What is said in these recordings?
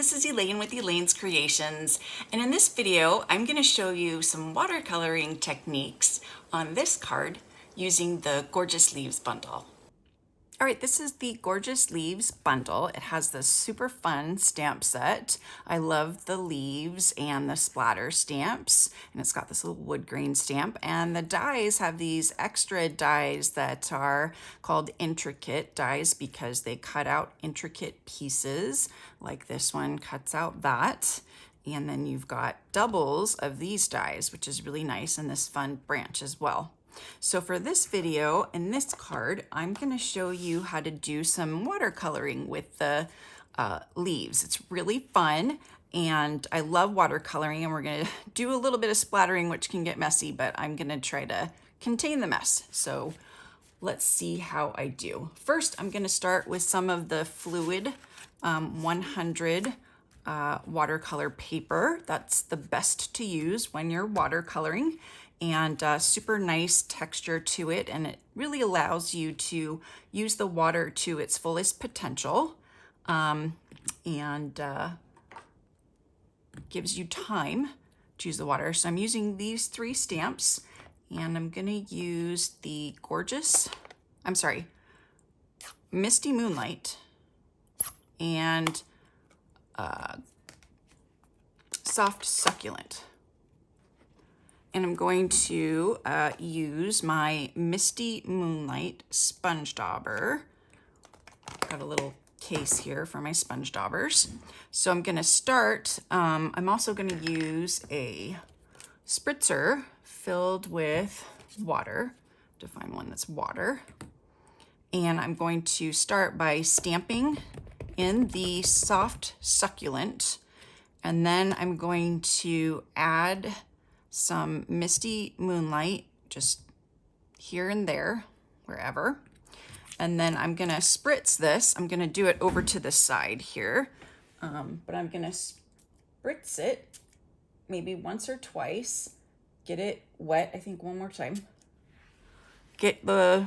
this is Elaine with Elaine's Creations, and in this video I'm going to show you some watercoloring techniques on this card using the Gorgeous Leaves bundle. Alright, this is the Gorgeous Leaves bundle. It has this super fun stamp set. I love the leaves and the splatter stamps, and it's got this little wood grain stamp, and the dies have these extra dies that are called intricate dies because they cut out intricate pieces, like this one cuts out that. And then you've got doubles of these dies, which is really nice, and this fun branch as well. So for this video and this card, I'm going to show you how to do some watercoloring with the leaves. It's really fun, and I love watercoloring, and we're going to do a little bit of splattering, which can get messy, but I'm going to try to contain the mess. So let's see how I do. First, I'm going to start with some of the fluid 100 watercolor paper. That's the best to use when you're watercoloring, and super nice texture to it, and it really allows you to use the water to its fullest potential, and gives you time to use the water. So I'm using these 3 stamps, and I'm gonna use the Misty Moonlight and Soft Succulent. And I'm going to use my Misty Moonlight sponge dauber. Got a little case here for my sponge daubers. So I'm gonna start, I'm also gonna use a spritzer filled with water, to find one that's water. And I'm going to start by stamping in the Soft Succulent, and then I'm going to add some Misty Moonlight just here and there, wherever. And then I'm gonna spritz this. I'm gonna do it over to the side here, but I'm gonna spritz it maybe once or twice, get it wet, I think one more time. Get the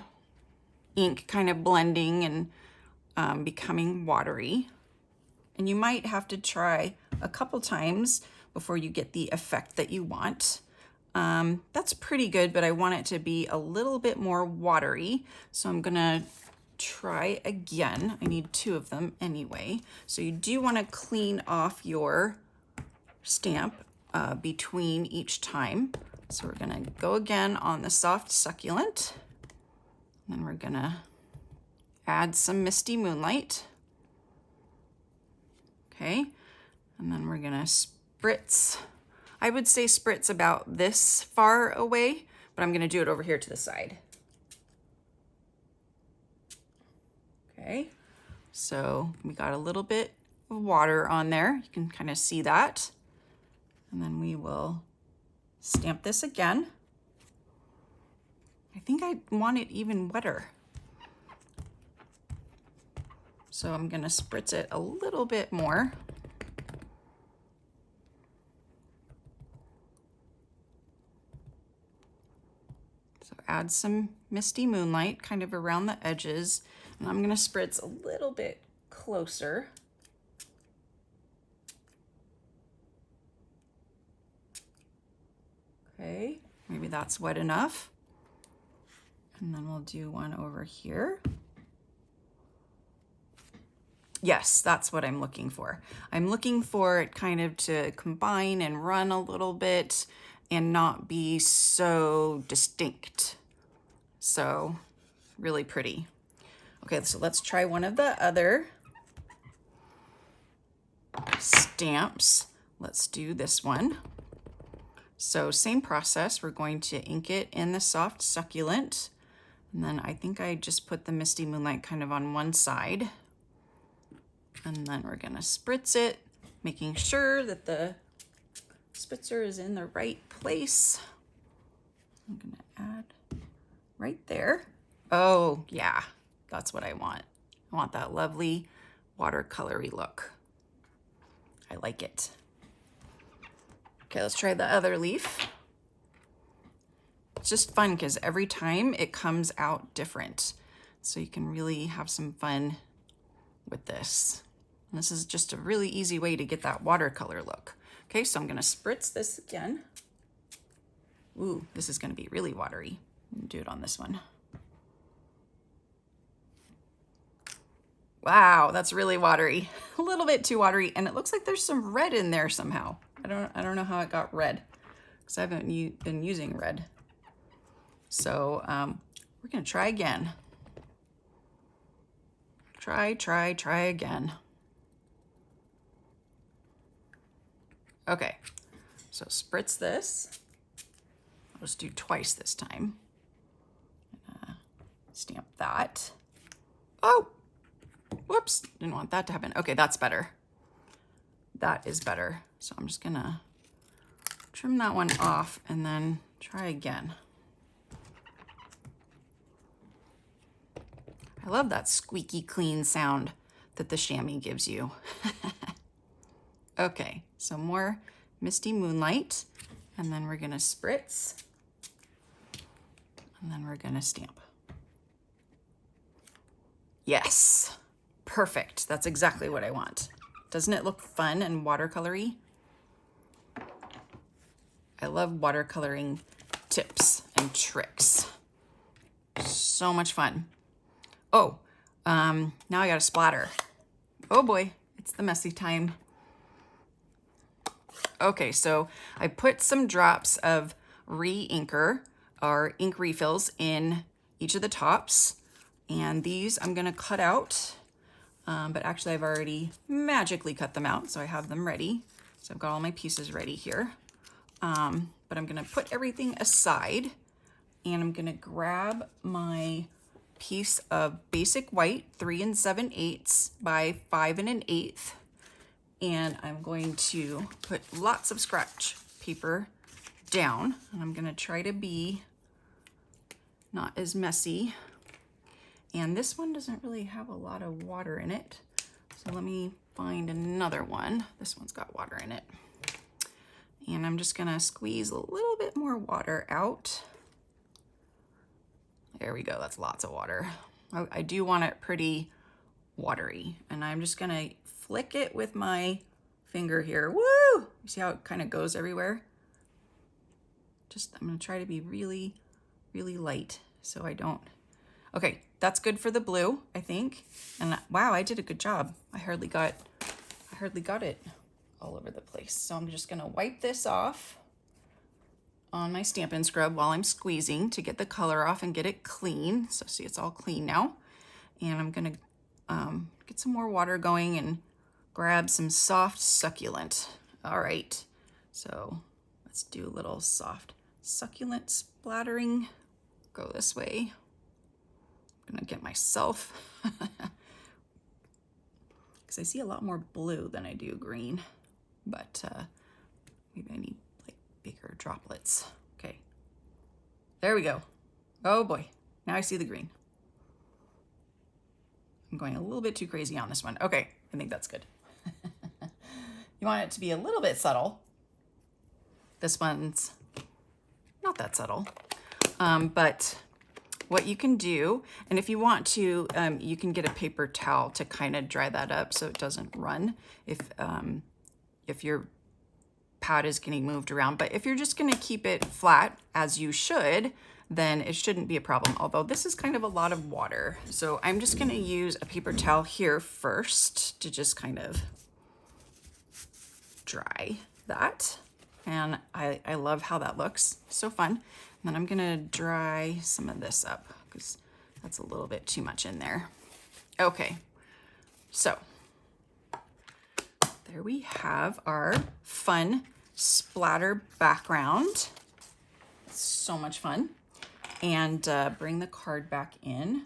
ink kind of blending and becoming watery. And you might have to try a couple times before you get the effect that you want. That's pretty good, but I want it to be a little bit more watery. So I'm gonna try again. I need 2 of them anyway. So you do wanna clean off your stamp between each time. So we're gonna go again on the Soft Succulent. And then we're gonna add some Misty Moonlight. Okay, and then we're gonna spritz. I would say spritz about this far away, but I'm gonna do it over here to the side. Okay, so we got a little bit of water on there. You can kind of see that. And then we will stamp this again. I think I want it even wetter. So I'm gonna spritz it a little bit more. So add some Misty Moonlight kind of around the edges, and I'm gonna spritz a little bit closer. Okay, maybe that's wet enough. And then we'll do one over here. Yes, that's what I'm looking for. I'm looking for it kind of to combine and run a little bit and not be so distinct. So really pretty. Okay, so let's try one of the other stamps. Let's do this one. So same process, we're going to ink it in the Soft Succulent. And then I think I just put the Misty Moonlight kind of on one side. And then we're gonna spritz it, making sure that the spritzer is in the right place. I'm gonna add right there. Oh yeah, that's what I want. I want that lovely watercolory look. I like it. Okay, let's try the other leaf. It's just fun because every time it comes out different. So you can really have some fun with this. And this is just a really easy way to get that watercolor look. Okay, so I'm gonna spritz this again. Ooh, this is gonna be really watery. Do it on this one. Wow, that's really watery. A little bit too watery, and it looks like there's some red in there somehow. I don't know how it got red, because I haven't been using red. So we're gonna try again. Try again. Okay, so spritz this. I'll just do twice this time. Stamp that. Oh, whoops, didn't want that to happen. Okay, that's better. That is better. So I'm just gonna trim that one off and then try again. I love that squeaky clean sound that the chamois gives you. Okay, so more Misty Moonlight, and then we're gonna spritz, and then we're gonna stamp. Yes, perfect. That's exactly what I want. Doesn't it look fun and watercolory? I love watercoloring tips and tricks. So much fun. Oh, now I gotta splatter. Oh boy, it's the messy time. Okay, so I put some drops of re-inker or ink refills in each of the tops, and these I'm gonna cut out, but actually I've already magically cut them out, so I have them ready. So I've got all my pieces ready here, but I'm gonna put everything aside, and I'm gonna grab my piece of basic white 3 7/8 by 5 1/8, and I'm going to put lots of scratch paper down, and I'm gonna try to be not as messy. And this one doesn't really have a lot of water in it, so let me find another one. This one's got water in it, and I'm just gonna squeeze a little bit more water out. There we go, that's lots of water. I do want it pretty watery, and I'm just gonna flick it with my finger here. Woo! You see how it kind of goes everywhere? I'm gonna try to be really, really light so I don't. Okay, that's good for the blue, I think. And wow, I did a good job. I hardly got it all over the place. So I'm just gonna wipe this off on my Stampin' Scrub while I'm squeezing to get the color off and get it clean. So see, it's all clean now. And I'm gonna get some more water going and grab some soft succulent. All right, so let's do a little soft succulent splattering. Go this way. I'm gonna get myself, because I see a lot more blue than I do green, but maybe I need like bigger droplets. Okay, there we go. Oh boy, now I see the green. I'm going a little bit too crazy on this one. Okay, I think that's good. You want it to be a little bit subtle. This one's not that subtle, but what you can do, and if you want to, you can get a paper towel to kind of dry that up so it doesn't run if your pad is getting moved around. But if you're just gonna keep it flat, as you should, then it shouldn't be a problem, although this is kind of a lot of water. So I'm just gonna use a paper towel here first to just kind of dry that. And I love how that looks, so fun. And then I'm gonna dry some of this up because that's a little bit too much in there. Okay, so there we have our fun splatter background. It's so much fun. And bring the card back in.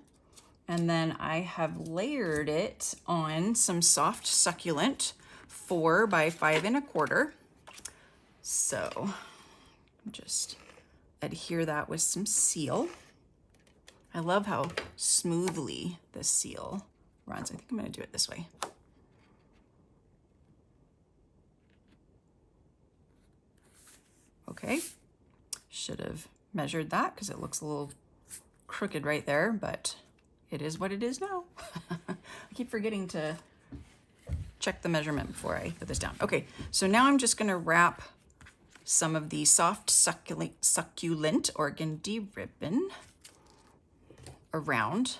And then I have layered it on some soft succulent 4 by 5 1/4. So just adhere that with some seal. I love how smoothly this seal runs. I think I'm gonna do it this way. Okay, should have measured that because it looks a little crooked right there, but it is what it is now. I keep forgetting to check the measurement before I put this down. Okay, so now I'm just gonna wrap some of the soft succulent organdy ribbon around,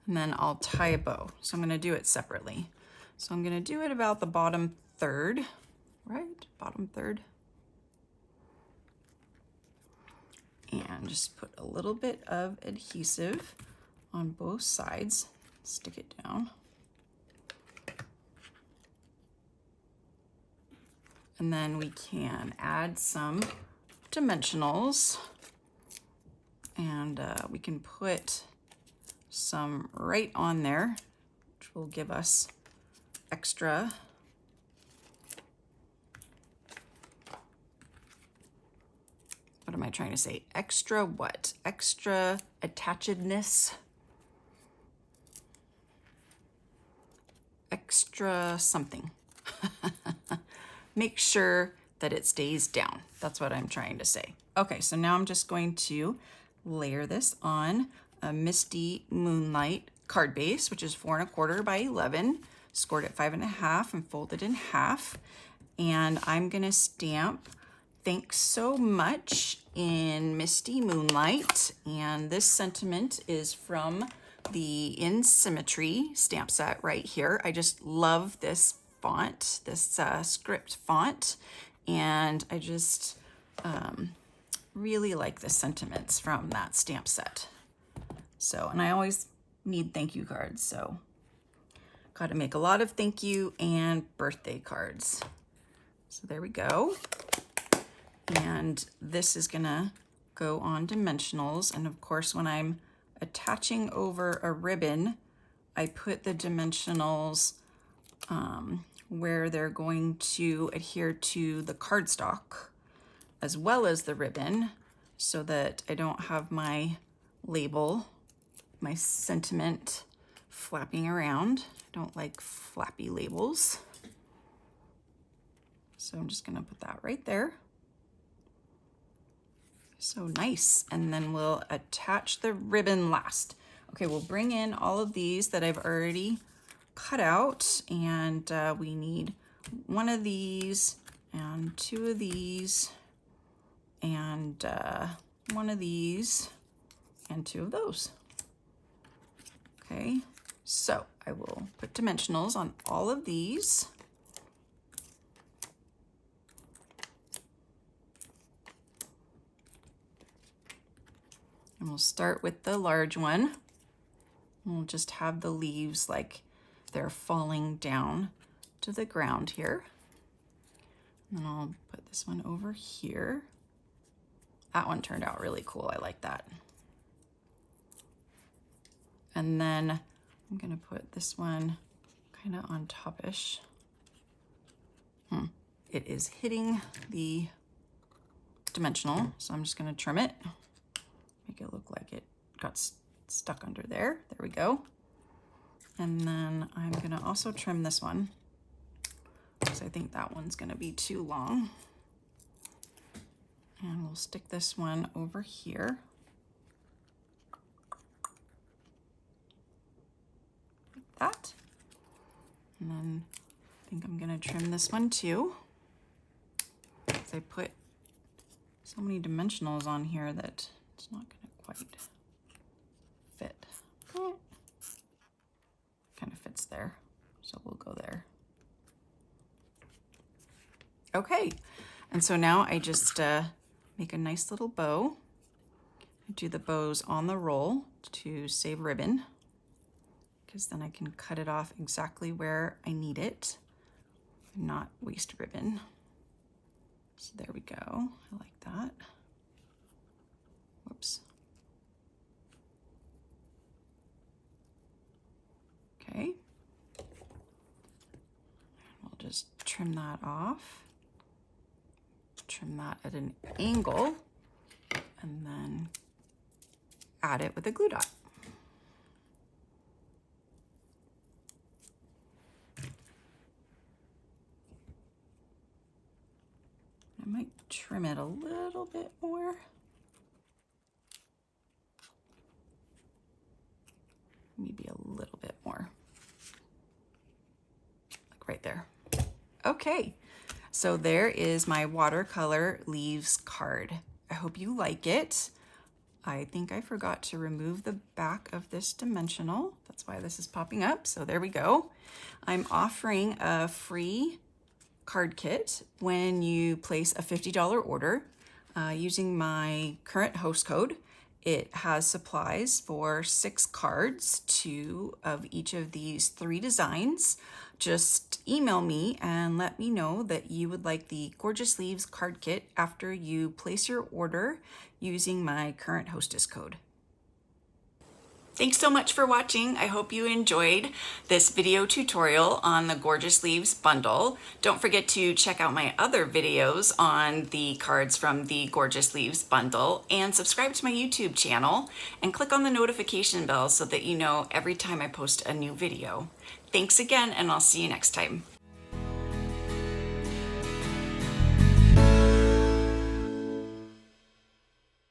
and then I'll tie a bow. So I'm gonna do it separately. So I'm gonna do it about the bottom third, right? Bottom third. And just put a little bit of adhesive on both sides. Stick it down. And then we can add some dimensionals, and we can put some right on there, which will give us extra what am I trying to say? Extra what? Extra attachedness. Extra something. Make sure that it stays down. That's what I'm trying to say. Okay, so now I'm just going to layer this on a Misty Moonlight card base, which is 4 1/4 by 11, scored at 5 1/2 and folded in half. And I'm gonna stamp "Thanks so much" in Misty Moonlight. And this sentiment is from the In Symmetry stamp set right here. I just love this font, this script font. And I just really like the sentiments from that stamp set. So, and I always need thank you cards. So got to make a lot of thank you and birthday cards. So there we go. And this is gonna go on dimensionals. And of course, when I'm attaching over a ribbon, I put the dimensionals where they're going to adhere to the cardstock as well as the ribbon, so that I don't have my label, my sentiment flapping around. I don't like flappy labels. So I'm just gonna put that right there. So nice. And then we'll attach the ribbon last. Okay, we'll bring in all of these that I've already cut out, and we need 1 of these and 2 of these and 1 of these and 2 of those. Okay, so I will put dimensionals on all of these. And we'll start with the large one. We'll just have the leaves like they're falling down to the ground here. And then I'll put this one over here. That one turned out really cool. I like that. And then I'm gonna put this one kind of on top-ish. It is hitting the dimensional, so I'm just gonna trim it. Make it look like it got stuck under there. There we go. And then I'm gonna also trim this one, because I think that one's gonna be too long. And we'll stick this one over here. Like that. And then I think I'm gonna trim this one too, because I put so many dimensionals on here that it's not gonna quite fit. Kind of fits there, so we'll go there. Okay, and so now I just make a nice little bow. I do the bows on the roll to save ribbon, because then I can cut it off exactly where I need it and not waste ribbon. So there we go, I like that. Whoops. Okay. We'll just trim that off. Trim that at an angle, and then add it with a glue dot. I might trim it a little bit more. Maybe a little bit more. Like right there. Okay, so there is my watercolor leaves card. I hope you like it. I think I forgot to remove the back of this dimensional. That's why this is popping up. So there we go. I'm offering a free card kit when you place a $50 order using my current host code. It has supplies for 6 cards, 2 of each of these 3 designs. Just email me and let me know that you would like the Gorgeous Leaves card kit after you place your order using my current hostess code. Thanks so much for watching. I hope you enjoyed this video tutorial on the Gorgeous Leaves bundle. Don't forget to check out my other videos on the cards from the Gorgeous Leaves bundle, and subscribe to my YouTube channel and click on the notification bell so that you know every time I post a new video. Thanks again, and I'll see you next time.